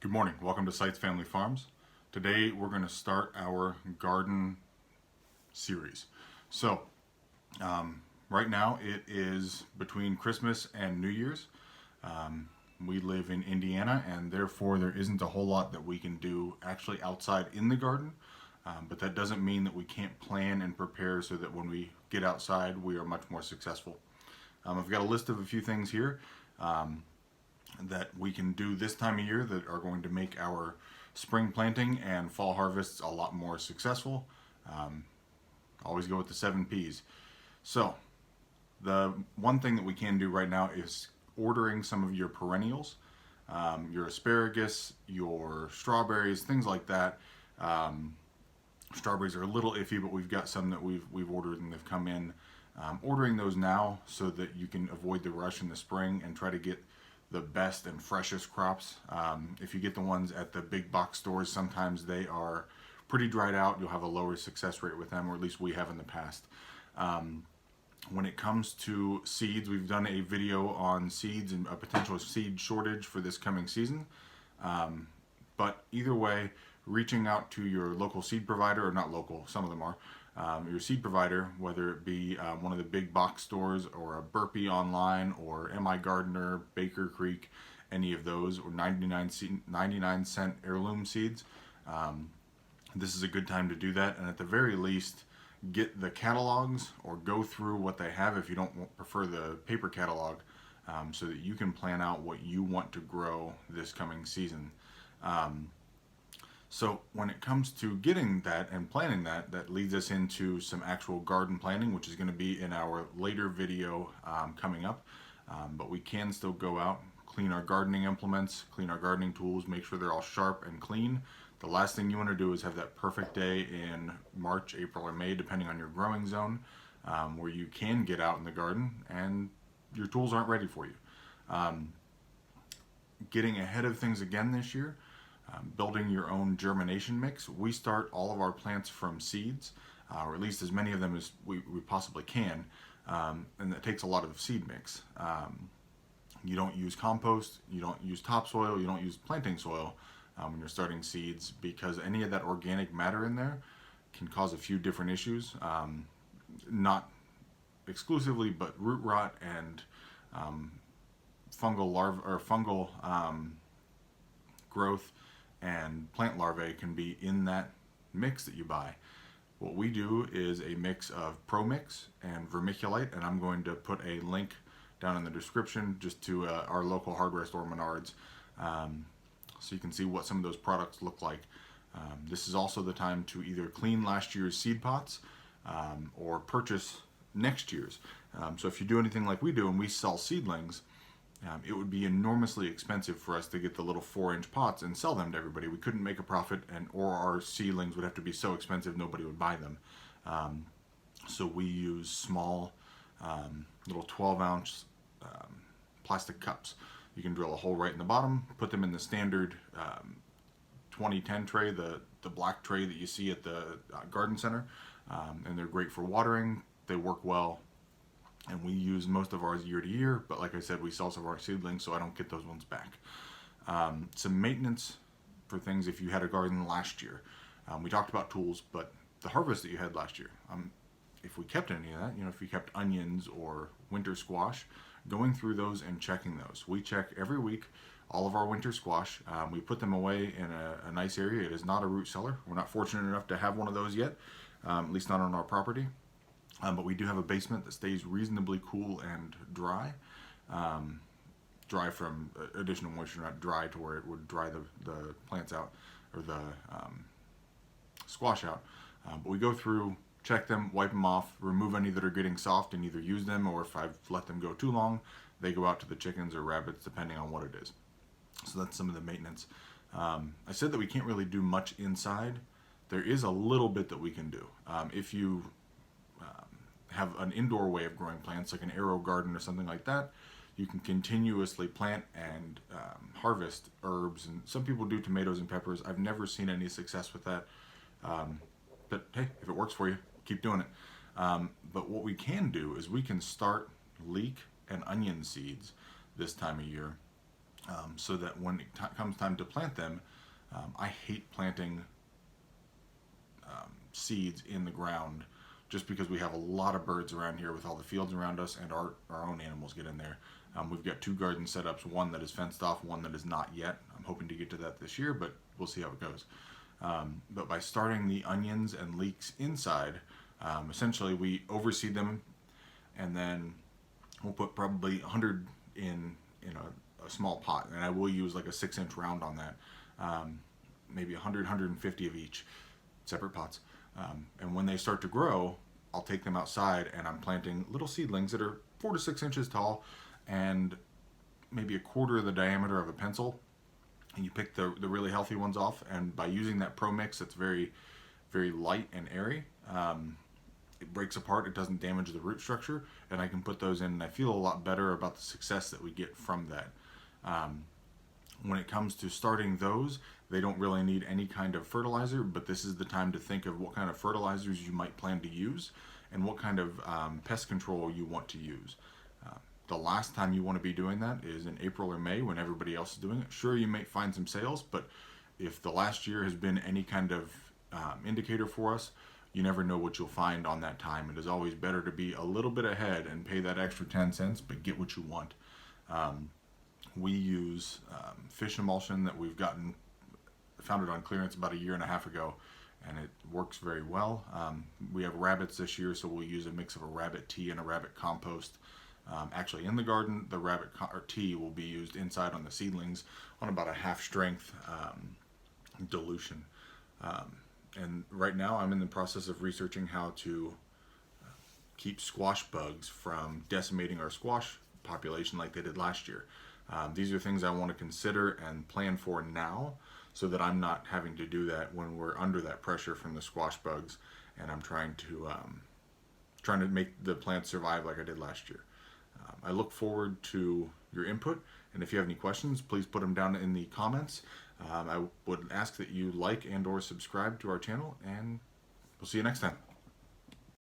Good morning. Welcome to Sites Family Farms. Today we're going to start our garden series. So, right now it is between Christmas and New Year's. We live in Indiana, and therefore there isn't a whole lot that we can do actually outside in the garden. But that doesn't mean that we can't plan and prepare so that when we get outside we are much more successful. I've got a list of a few things here that we can do this time of year that are going to make our spring planting and fall harvests a lot more successful. Always go with the 7 P's. So the one thing that we can do right now is ordering some of your perennials, your asparagus, your strawberries, things like that. Strawberries are a little iffy, but we've got some that we've ordered and they've come in. Ordering those now so that you can avoid the rush in the spring and try to get the best and freshest crops. If you get the ones at the big box stores, sometimes they are pretty dried out. You'll have a lower success rate with them, or at least we have in the past. When it comes to seeds, we've done a video on seeds and a potential seed shortage for this coming season. But either way, reaching out to your local seed provider, or not local, some of them are, your seed provider, whether it be one of the big box stores or a Burpee online or M.I. Gardener, Baker Creek, any of those, or 99-cent heirloom seeds. This is a good time to do that, and at the very least get the catalogs or go through what they have if you don't prefer the paper catalog, so that you can plan out what you want to grow this coming season. So when it comes to getting that and planning that, that leads us into some actual garden planning, which is going to be in our later video coming up. But we can still go out, clean our gardening implements, clean our gardening tools, make sure they're all sharp and clean. The last thing you want to do is have that perfect day in March, April, or May, depending on your growing zone, where you can get out in the garden and your tools aren't ready for you. Getting ahead of things again this year, building your own germination mix. We start all of our plants from seeds, or at least as many of them as we possibly can, and that takes a lot of seed mix. You don't use compost, you don't use topsoil, you don't use planting soil when you're starting seeds, because any of that organic matter in there can cause a few different issues. Not exclusively, but root rot and fungal larvae or fungal growth and plant larvae can be in that mix that you buy. What we do is a mix of ProMix and vermiculite, and I'm going to put a link down in the description just to our local hardware store, Menards, so you can see what some of those products look like. This is also the time to either clean last year's seed pots or purchase next year's. So if you do anything like we do and we sell seedlings, it would be enormously expensive for us to get the little 4-inch pots and sell them to everybody. We couldn't make a profit, or our seedlings would have to be so expensive nobody would buy them. So we use small, little 12-ounce plastic cups. You can drill a hole right in the bottom, put them in the standard 2010 tray, the black tray that you see at the garden center, and they're great for watering. They work well. And we use most of ours year to year, but like I said, we sell some of our seedlings, so I don't get those ones back. Some maintenance for things if you had a garden last year. We talked about tools, but the harvest that you had last year, if we kept any of that, if you kept onions or winter squash, going through those and checking those. We check every week all of our winter squash. We put them away in a nice area. It is not a root cellar. We're not fortunate enough to have one of those yet, at least not on our property. But we do have a basement that stays reasonably cool and dry. Dry from additional moisture, not dry to where it would dry the plants out, or the squash out. But we go through, check them, wipe them off, remove any that are getting soft and either use them, or if I've let them go too long, they go out to the chickens or rabbits depending on what it is. So that's some of the maintenance. I said that we can't really do much inside. There is a little bit that we can do. If you have an indoor way of growing plants, like an arrow garden or something like that, you can continuously plant and harvest herbs, and some people do tomatoes and peppers. I've never seen any success with that, but hey, if it works for you, keep doing it. But what we can do is we can start leek and onion seeds this time of year so that when it comes time to plant them, I hate planting seeds in the ground just because we have a lot of birds around here with all the fields around us, and our own animals get in there. We've got 2 garden setups, one that is fenced off, one that is not yet. I'm hoping to get to that this year, but we'll see how it goes. But by starting the onions and leeks inside, essentially we overseed them, and then we'll put probably 100 in a small pot, and I will use like a 6-inch round on that, maybe 100, 150 of each, separate pots. And when they start to grow, I'll take them outside, and I'm planting little seedlings that are 4 to 6 inches tall and maybe a quarter of the diameter of a pencil. And you pick the really healthy ones off, and by using that Pro Mix that's very, very light and airy, it breaks apart, it doesn't damage the root structure, and I can put those in, and I feel a lot better about the success that we get from that. When it comes to starting those, they don't really need any kind of fertilizer, but this is the time to think of what kind of fertilizers you might plan to use and what kind of pest control you want to use. The last time you want to be doing that is in April or May when everybody else is doing it. Sure, you may find some sales, but if the last year has been any kind of indicator for us, you never know what you'll find on that time. It is always better to be a little bit ahead and pay that extra 10 cents, but get what you want. We use fish emulsion that we've found it on clearance about 1.5 years ago, and it works very well. We have rabbits this year, so we'll use a mix of a rabbit tea and a rabbit compost. Actually, in the garden, the rabbit tea will be used inside on the seedlings on about a half strength dilution. And right now, I'm in the process of researching how to keep squash bugs from decimating our squash population like they did last year. These are things I want to consider and plan for now, so that I'm not having to do that when we're under that pressure from the squash bugs, and I'm trying to make the plants survive like I did last year. I look forward to your input, and if you have any questions, please put them down in the comments. I would ask that you like and or subscribe to our channel, and we'll see you next time.